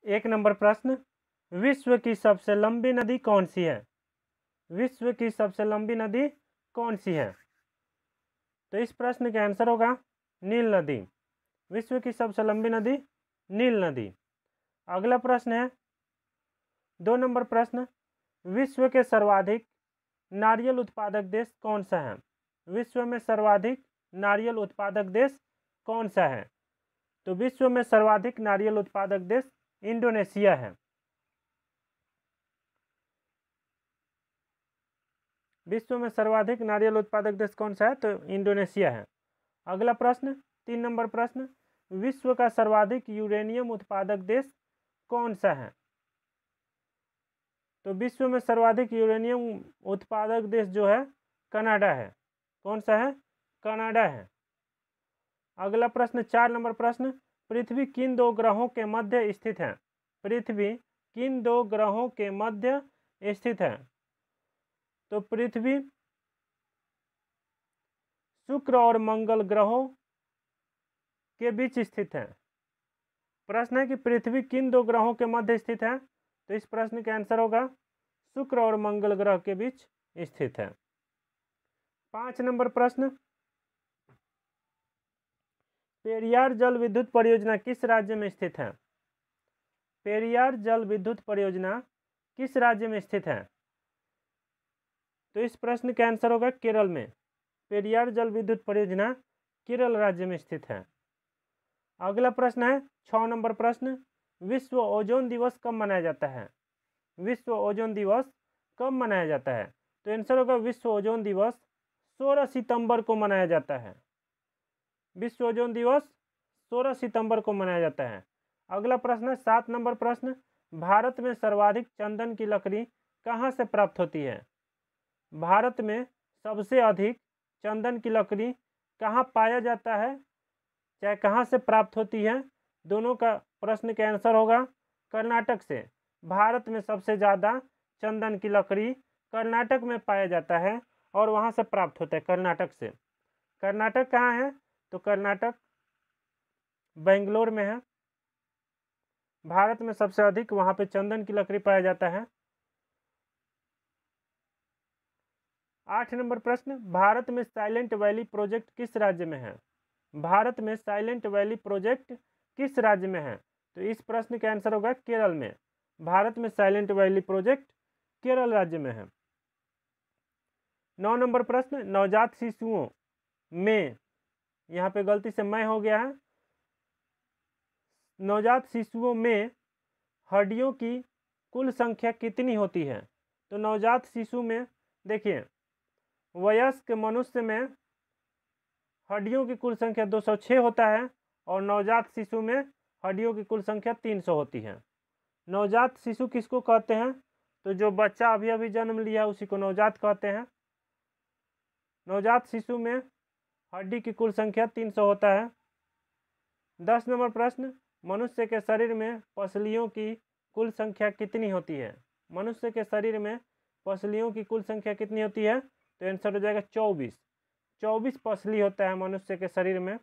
एक नंबर प्रश्न, विश्व की सबसे लंबी नदी कौन सी है? विश्व की सबसे लंबी नदी कौन सी है? तो इस प्रश्न का आंसर होगा नील नदी। विश्व की सबसे लंबी नदी नील नदी। अगला प्रश्न है 2 नंबर प्रश्न, विश्व के सर्वाधिक नारियल उत्पादक देश कौन सा है? विश्व में सर्वाधिक नारियल उत्पादक देश कौन सा है? तो विश्व में सर्वाधिक नारियल उत्पादक देश इंडोनेशिया है। विश्व में सर्वाधिक नारियल उत्पादक देश कौन सा है? तो इंडोनेशिया है। अगला प्रश्न 3 नंबर प्रश्न, विश्व का सर्वाधिक यूरेनियम उत्पादक देश कौन सा है? तो विश्व में सर्वाधिक यूरेनियम उत्पादक देश जो है कनाडा है। कौन सा है? कनाडा है। अगला प्रश्न 4 नंबर प्रश्न, पृथ्वी किन 2 ग्रहों के मध्य स्थित है? पृथ्वी किन 2 ग्रहों के मध्य स्थित है? तो पृथ्वी शुक्र और मंगल ग्रहों के बीच स्थित है। प्रश्न है कि पृथ्वी किन 2 ग्रहों के मध्य स्थित है? तो इस प्रश्न का आंसर होगा शुक्र और मंगल ग्रह के बीच स्थित है। 5 नंबर प्रश्न, पेरियार जल विद्युत परियोजना किस राज्य में स्थित है? पेरियार जल विद्युत परियोजना किस राज्य में स्थित है? तो इस प्रश्न का आंसर होगा केरल में। पेरियार जल विद्युत परियोजना केरल राज्य में स्थित है। अगला प्रश्न है 6 नंबर प्रश्न, विश्व ओजोन दिवस कब मनाया जाता है? विश्व ओजोन दिवस कब मनाया जाता है? तो आंसर होगा विश्व ओजोन दिवस 16 सितंबर को मनाया जाता है। विश्व ओजोन दिवस 16 सितंबर को मनाया जाता है। अगला प्रश्न है 7 नंबर प्रश्न, भारत में सर्वाधिक चंदन की लकड़ी कहाँ से प्राप्त होती है? भारत में सबसे अधिक चंदन की लकड़ी कहाँ पाया जाता है, चाहे कहाँ से प्राप्त होती है? दोनों का प्रश्न का आंसर होगा कर्नाटक से। भारत में सबसे ज़्यादा चंदन की लकड़ी कर्नाटक में पाया जाता है और वहाँ से प्राप्त होता है, कर्नाटक से। कर्नाटक कहाँ है? तो कर्नाटक बेंगलोर में है। भारत में सबसे अधिक वहाँ पे चंदन की लकड़ी पाया जाता है। 8 नंबर प्रश्न, भारत में साइलेंट वैली प्रोजेक्ट किस राज्य में है? भारत में साइलेंट वैली प्रोजेक्ट किस राज्य में है? तो इस प्रश्न का आंसर होगा केरल में। भारत में साइलेंट वैली प्रोजेक्ट केरल राज्य में है। 9 नंबर प्रश्न, नवजात शिशुओं में, यहाँ पे गलती से मैं हो गया है, नवजात शिशुओं में हड्डियों की कुल संख्या कितनी होती है? तो नवजात शिशु में देखिए, वयस्क मनुष्य में हड्डियों की कुल संख्या 206 होता है और नवजात शिशु में हड्डियों की कुल संख्या 300 होती है। नवजात शिशु किसको कहते हैं? तो जो बच्चा अभी अभी जन्म लिया उसी को नवजात कहते हैं। नवजात शिशु में हड्डी की कुल संख्या 300 होता है। 10 नंबर प्रश्न, मनुष्य के शरीर में पसलियों की कुल संख्या कितनी होती है? मनुष्य के शरीर में पसलियों की कुल संख्या कितनी होती है? तो आंसर हो जाएगा 24। 24 पसली होता है मनुष्य के शरीर में।